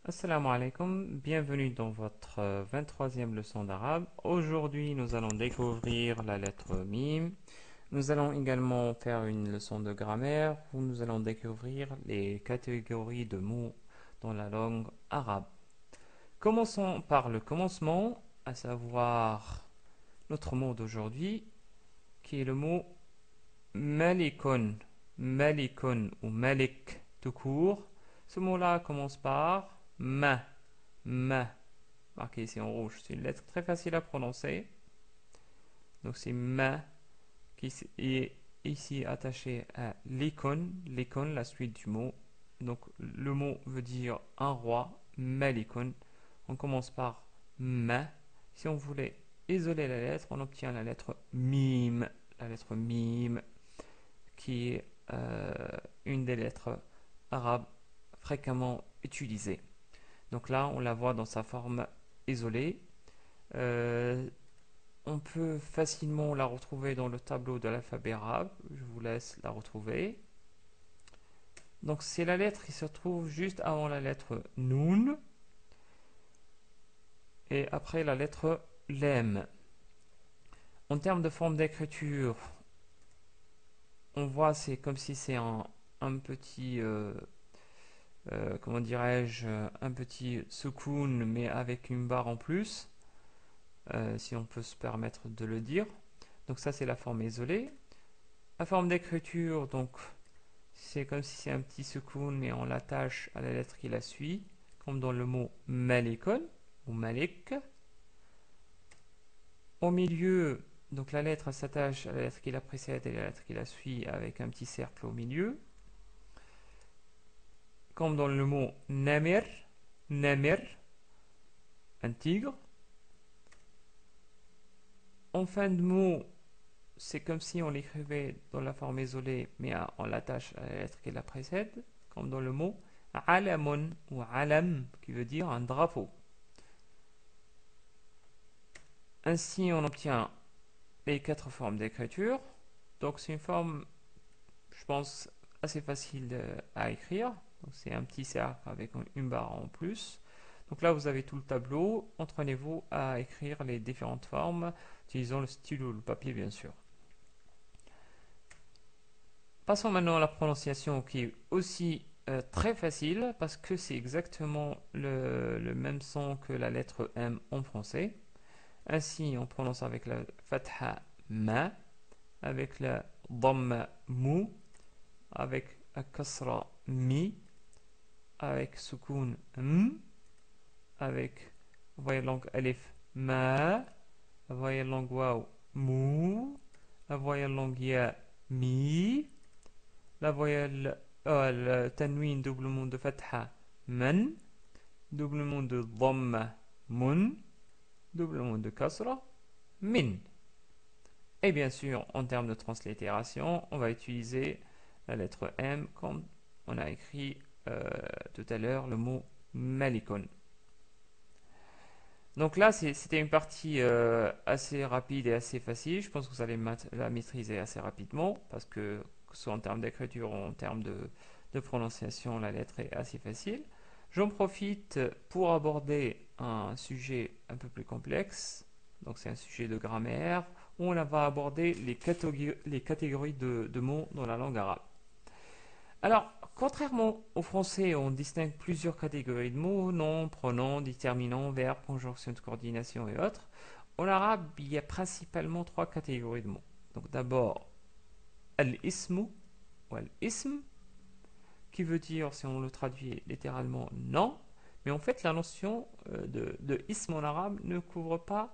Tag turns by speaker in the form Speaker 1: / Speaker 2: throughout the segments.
Speaker 1: Assalamu alaikum, bienvenue dans votre 23e leçon d'arabe. Aujourd'hui, nous allons découvrir la lettre mim. Nous allons également faire une leçon de grammaire où nous allons découvrir les catégories de mots dans la langue arabe. Commençons par le commencement, à savoir notre mot d'aujourd'hui, qui est le mot malikun. Malikun ou malik tout court. Ce mot-là commence par ma. Ma, marqué ici en rouge. C'est une lettre très facile à prononcer. Donc c'est ma qui est ici attaché à l'icône. L'icône, la suite du mot. Donc le mot veut dire un roi, malikun. On commence par ma. Si on voulait isoler la lettre, on obtient la lettre mime. La lettre mime qui est une des lettres arabes fréquemment utilisées. Donc là, on la voit dans sa forme isolée. Euh, on peut facilement la retrouver dans le tableau de l'alphabet arabe. Je vous laisse la retrouver. Donc c'est la lettre qui se trouve juste avant la lettre Noun et après la lettre Lem. En termes de forme d'écriture, on voit c'est comme si c'est un petit, comment dirais-je, un petit soukoun mais avec une barre en plus. Si on peut se permettre de le dire. Donc ça c'est la forme isolée. La forme d'écriture, donc c'est comme si c'est un petit soukoun mais on l'attache à la lettre qui la suit, comme dans le mot malikon ou malik. Au milieu, donc la lettre s'attache à la lettre qui la précède et la lettre qui la suit avec un petit cercle au milieu, comme dans le mot namir, namir, un tigre. En fin de mot, c'est comme si on l'écrivait dans la forme isolée, mais on l'attache à la lettre qui la précède, comme dans le mot alamun ou alam, qui veut dire un drapeau. Ainsi, on obtient les quatre formes d'écriture. Donc, c'est une forme, je pense, assez facile à écrire. Donc, c'est un petit cercle avec une barre en plus. Donc là, vous avez tout le tableau. Entraînez-vous à écrire les différentes formes, utilisant le stylo ou le papier, bien sûr. Passons maintenant à la prononciation qui est aussi très facile parce que c'est exactement le même son que la lettre M en français. Ainsi, on prononce avec la fatha ma, avec la dhamma mou, avec la kasra mi, avec sukun m, avec voyelle langue alif ma, la voyelle langue waw mou, la voyelle langue ya mi, la voyelle le tanwin doublement de fatha man, doublement de dhamma mun, doublement de kasra min. Et bien sûr, en termes de translittération, on va utiliser la lettre M comme on a écrit tout à l'heure le mot malikon. Donc là, c'était une partie assez rapide et assez facile. Je pense que vous allez la maîtriser assez rapidement parce que soit en termes d'écriture ou en termes de prononciation, la lettre est assez facile. J'en profite pour aborder un sujet un peu plus complexe. Donc c'est un sujet de grammaire où on va aborder les catégories de mots dans la langue arabe. Alors, contrairement au français, on distingue plusieurs catégories de mots, noms, pronoms, déterminants, verbes, conjonction de coordination et autres. En arabe, il y a principalement trois catégories de mots. Donc d'abord, al-ismu ou al-ism, qui veut dire, si on le traduit littéralement, nom. Mais en fait, la notion de ism en arabe ne couvre pas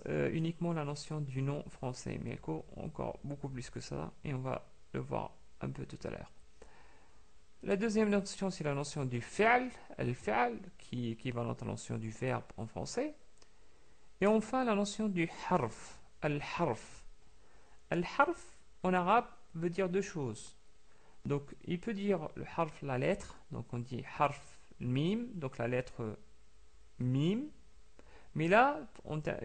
Speaker 1: uniquement la notion du nom français, mais elle couvre encore beaucoup plus que ça, et on va le voir un peu tout à l'heure. La deuxième notion, c'est la notion du fi'l, al-fi'l, qui est équivalente à la notion du verbe en français. Et enfin, la notion du harf, al-harf. Al-harf, en arabe, veut dire deux choses. Donc, il peut dire le harf, la lettre, donc on dit harf mim, donc la lettre mim. Mais là,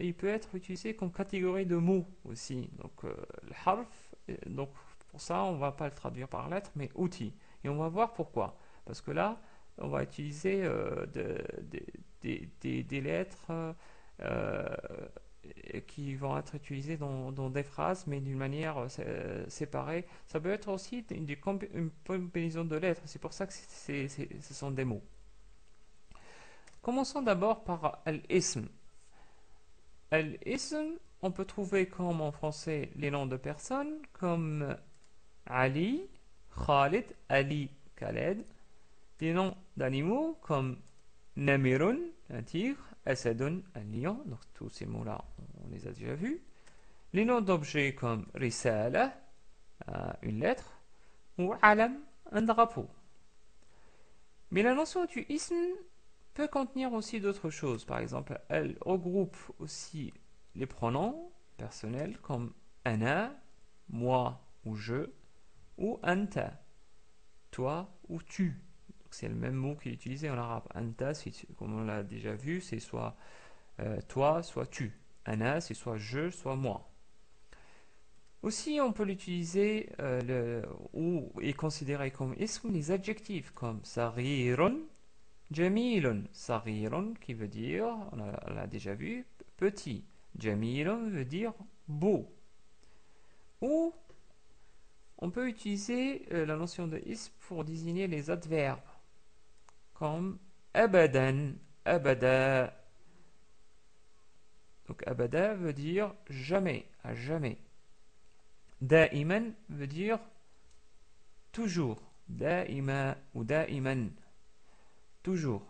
Speaker 1: il peut être utilisé comme catégorie de mots aussi. Donc, le harf, donc pour ça, on ne va pas le traduire par lettre, mais outil. Et on va voir pourquoi. Parce que là, on va utiliser des lettres euh, qui vont être utilisées dans des phrases, mais d'une manière séparée. Ça peut être aussi une combinaison de lettres. C'est pour ça que ce sont des mots. Commençons d'abord par al-ism. Al-ism, on peut trouver comme en français les noms de personnes comme Ali, Khalid, Ali, Khaled. Des noms d'animaux comme Namirun, un tigre, Asadun, un lion. Donc tous ces mots-là, on les a déjà vus. Les noms d'objets comme Risala, une lettre, ou Alam, un drapeau. Mais la notion du ism peut contenir aussi d'autres choses. Par exemple, elle regroupe aussi les pronoms personnels comme ana, moi ou je, ou anta, toi ou tu. C'est le même mot qui est utilisé en arabe. Anta, comme on l'a déjà vu, c'est soit toi, soit tu. Ana, c'est soit je, soit moi. Aussi, on peut l'utiliser ou est considéré comme ism les adjectifs comme sarirun, jamilun. Sarirun qui veut dire, on l'a déjà vu, petit. Jamilun veut dire beau. Ou on peut utiliser la notion de ism pour désigner les adverbes comme abadan, abada. Donc abada veut dire jamais, à jamais. Da'iman veut dire toujours. Da'ima ou da'iman, toujours.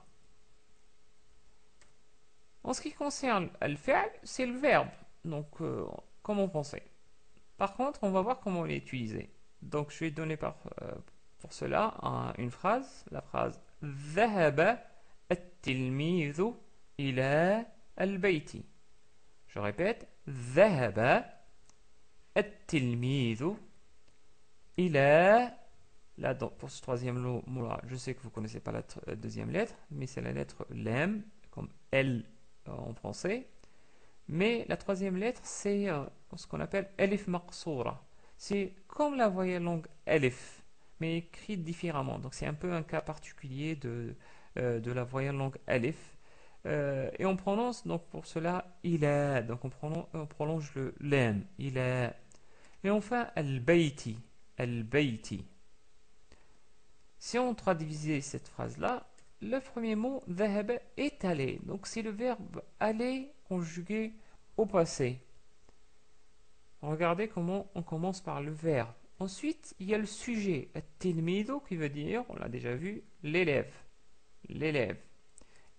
Speaker 1: En ce qui concerne al-fi'l, c'est le verbe, donc comme en français. Par contre, on va voir comment l'utiliser. Donc je vais donner pour cela une phrase, la phrase ذهب التلميذ إلى البيت. Je répète, ذهب التلميذ إلى. Là, pour ce troisième mot-là, je sais que vous ne connaissez pas la deuxième lettre, mais c'est la lettre lem, comme L en français. Mais la troisième lettre, c'est ce qu'on appelle elif maqsoura. C'est comme la voyelle longue elif, mais écrite différemment. Donc c'est un peu un cas particulier de la voyelle longue elif. Et on prononce donc pour cela il est. Donc on prolonge le lem, il est. Et enfin al-bayti, al-bayti. Si on traduisait cette phrase-là, le premier mot ذهب est allé. Donc c'est le verbe aller conjugué au passé. Regardez comment on commence par le verbe. Ensuite, il y a le sujet, tilmido, qui veut dire, on l'a déjà vu, l'élève. L'élève.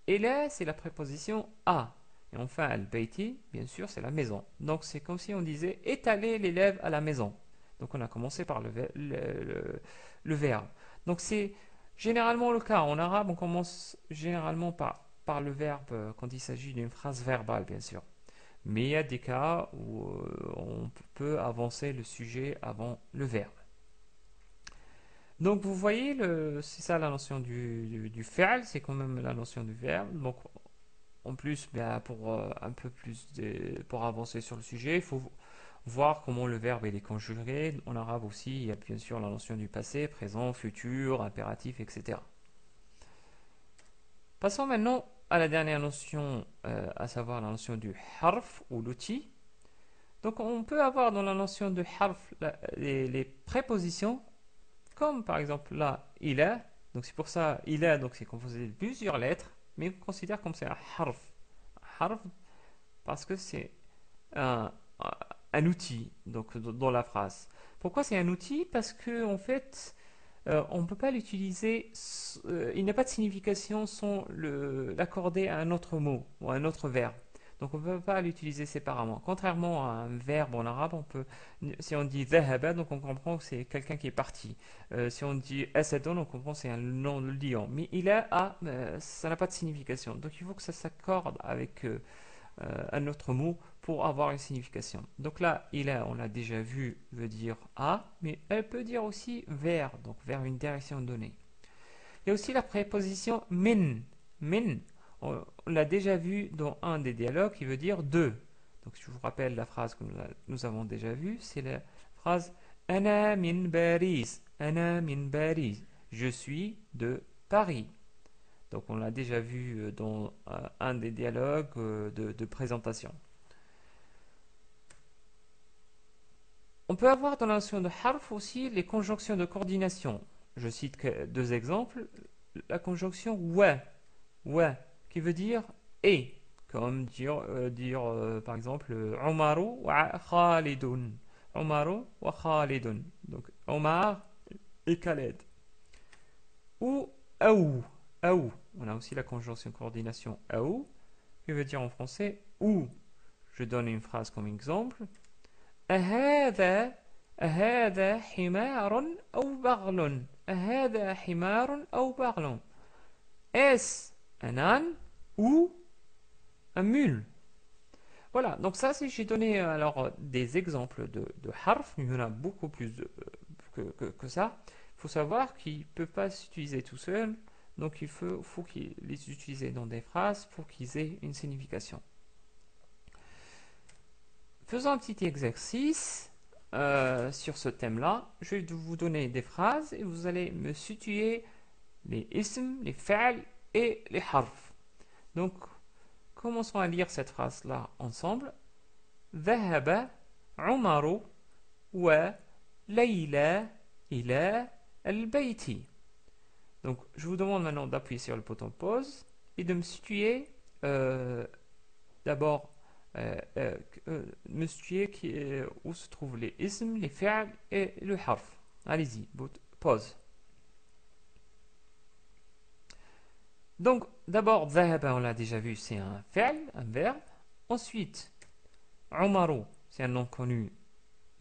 Speaker 1: Et là, c'est la préposition à. Et enfin, al-bayti, bien sûr, c'est la maison. Donc, c'est comme si on disait étaler l'élève à la maison. Donc, on a commencé par le verbe. Donc, c'est généralement le cas. En arabe, on commence généralement par le verbe quand il s'agit d'une phrase verbale, bien sûr. Mais il y a des cas où on peut avancer le sujet avant le verbe. Donc vous voyez, c'est ça la notion du fi'l, c'est quand même la notion du verbe. Donc en plus, ben, pour un peu plus pour avancer sur le sujet, il faut voir comment le verbe est conjugué. En arabe aussi, il y a bien sûr la notion du passé, présent, futur, impératif, etc. Passons maintenant à la dernière notion, à savoir la notion du harf ou l'outil. Donc on peut avoir dans la notion de harf les prépositions, comme par exemple là, il a. Donc c'est pour ça, il a, donc c'est composé de plusieurs lettres, mais on considère comme c'est un harf. Un harf parce que c'est un, un outil donc, dans la phrase. Pourquoi c'est un outil? Parce que en fait, on ne peut pas l'utiliser, il n'y a pas de signification sans l'accorder à un autre mot ou à un autre verbe. Donc on ne peut pas l'utiliser séparément. Contrairement à un verbe en arabe, si on dit ذهب, donc on comprend que c'est quelqu'un qui est parti. Si on dit asadun, on comprend que c'est un nom de lion. Mais il a, ça n'a pas de signification. Donc il faut que ça s'accorde avec un autre mot pour avoir une signification. Donc là, il a, on l'a déjà vu, veut dire à, mais elle peut dire aussi vers, donc vers une direction donnée. Il y a aussi la préposition min. Min, on l'a déjà vu dans un des dialogues qui veut dire de. Donc je vous rappelle la phrase que nous avons déjà vue, c'est la phrase Ana min Paris. Ana min Paris. Je suis de Paris. Donc on l'a déjà vu dans un des dialogues de présentation. On peut avoir dans la notion de harf aussi les conjonctions de coordination. Je cite deux exemples. La conjonction wa, qui veut dire et, comme dire par exemple Umaru wa Khalidun. Umaru wa Khalidun. Donc Omar et Khaled. Ou aou, aou. On a aussi la conjonction coordination aou, qui veut dire en français ou. Je donne une phrase comme exemple. أهذا أهذا حمار أو بغل أهذا حمار أو بغل. Est-ce un âne ou un mule? Voilà, donc ça, si j'ai donné alors des exemples de harf, il y en a beaucoup plus que ça. Il faut savoir qu'ils ne peuvent pas s'utiliser tout seuls, donc il faut qu'ils les utilisent dans des phrases pour qu'ils aient une signification. Faisons un petit exercice sur ce thème-là. Je vais vous donner des phrases et vous allez me situer les ism, les fa'al et les harf. Donc, commençons à lire cette phrase-là ensemble. ذهب عمر وليلى إلى البيت. Donc, je vous demande maintenant d'appuyer sur le bouton pause et de me situer d'abord me situer où se trouvent les isms, les fi'al et le harf. Allez-y, pause. Donc, d'abord, ذهب, on l'a déjà vu, c'est un fi'al, un verbe. Ensuite, Umaru, c'est un nom connu,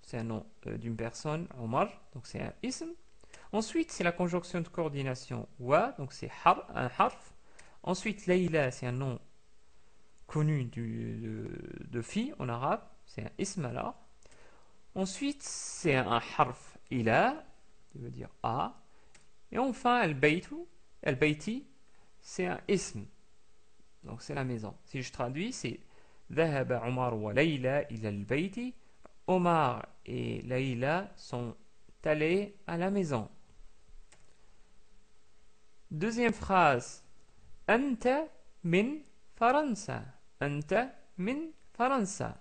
Speaker 1: c'est un nom d'une personne, Omar, donc c'est un ism. Ensuite, c'est la conjonction de coordination wa, donc c'est un harf. Ensuite, Layla, c'est un nom connu de fille en arabe, c'est un ismala. Ensuite, c'est un harf ila, qui veut dire a. Et enfin, al-bayti, c'est un ism, donc c'est la maison. Si je traduis, c'est ذهب عمر وليلى إلى البيت. Omar et Layla sont allés à la maison. Deuxième phrase. أنت من فرنسا. أنت من فرنسا.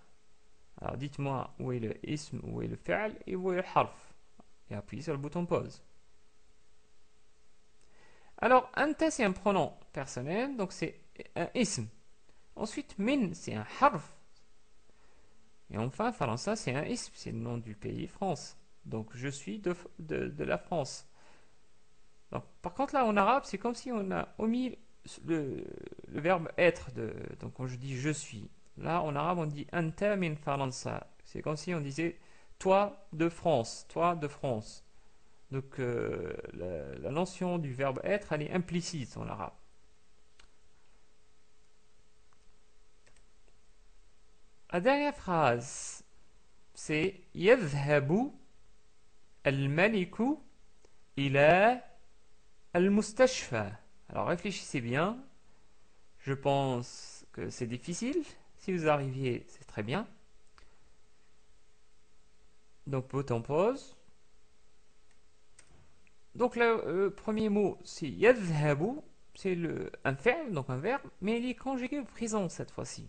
Speaker 1: Alors dites-moi où est le ism, où est le fi'al et où est le harf. Et appuyez sur le bouton pause. Alors, anta c'est un pronom personnel, donc c'est un ism. Ensuite, min c'est un harf. Et enfin, Faransa c'est un ism, c'est le nom du pays France. Donc je suis de la France. Donc, par contre là en arabe, c'est comme si on a omis le verbe être. Donc quand je dis je suis, là en arabe on dit anta min Faransa. C'est comme si on disait toi de France, toi de France. Donc la notion du verbe être, elle est implicite en arabe. La dernière phrase, c'est يذهب الملك إلى المستشفى. Alors réfléchissez bien. Je pense que c'est difficile. Si vous arriviez, c'est très bien. Donc bouton pause. Donc le premier mot, c'est يذهب. C'est un fi'l, donc un verbe, mais il est conjugué au présent cette fois-ci.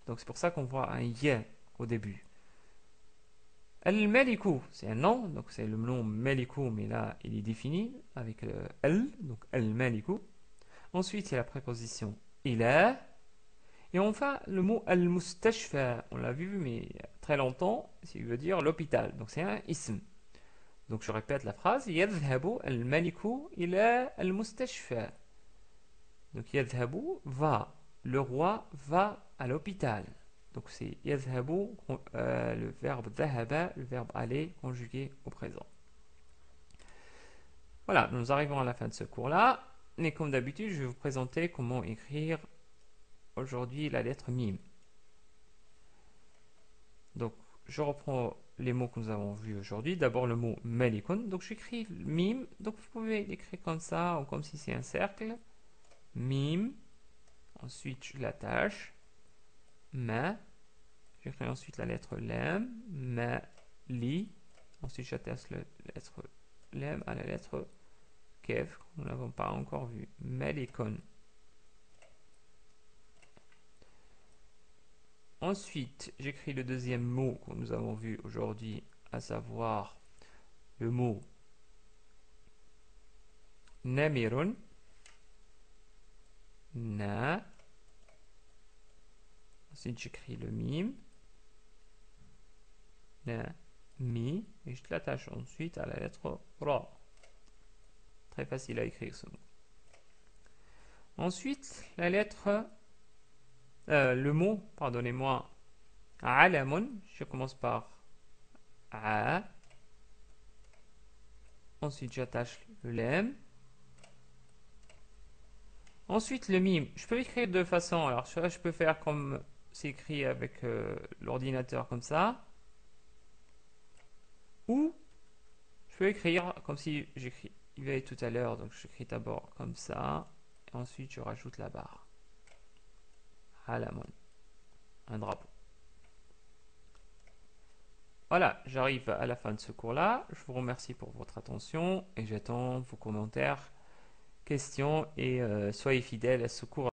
Speaker 1: Donc c'est pour ça qu'on voit un ya au début. Al-Maliku, c'est un nom, donc c'est le nom Maliku, mais là il est défini avec le al, donc Al-Maliku. Ensuite, c'est la préposition ila. Et enfin, le mot Al-Mustashfa, on l'a vu, mais il y a très longtemps, il veut dire l'hôpital, donc c'est un ism. Donc je répète la phrase يذهب الملك إلى المستشفى. Donc يذهب va, le roi va à l'hôpital. Donc c'est يذهب, le verbe ذهب, le verbe aller conjugué au présent. Voilà, nous arrivons à la fin de ce cours-là. Mais comme d'habitude, je vais vous présenter comment écrire aujourd'hui la lettre mim. Donc je reprends les mots que nous avons vus aujourd'hui. D'abord le mot malikun. Donc j'écris mim. Donc vous pouvez l'écrire comme ça ou comme si c'est un cercle. Mim. Ensuite je l'attache. Ma. J'écris ensuite la lettre lam. Ma. Li. Ensuite j'attache la lettre lam à la lettre kef. Nous n'avons pas encore vu. Malikun. Ensuite, j'écris le deuxième mot que nous avons vu aujourd'hui, à savoir le mot namirun. Na. Ensuite, j'écris le mime. Na, mi. Et je l'attache ensuite à la lettre ra. Très facile à écrire ce mot. Ensuite, le mot, pardonnez-moi, alamun. Je commence par a. Ensuite, j'attache le lem. Ensuite, le mime. Je peux écrire de deux façons. Alors, je peux faire comme c'est écrit avec l'ordinateur comme ça. Ou je peux écrire comme si j'écrivais tout à l'heure. Donc, j'écris d'abord comme ça. Et ensuite, je rajoute la barre. Alamun. Un drapeau. Voilà, j'arrive à la fin de ce cours-là. Je vous remercie pour votre attention et j'attends vos commentaires, questions et soyez fidèles à ce cours.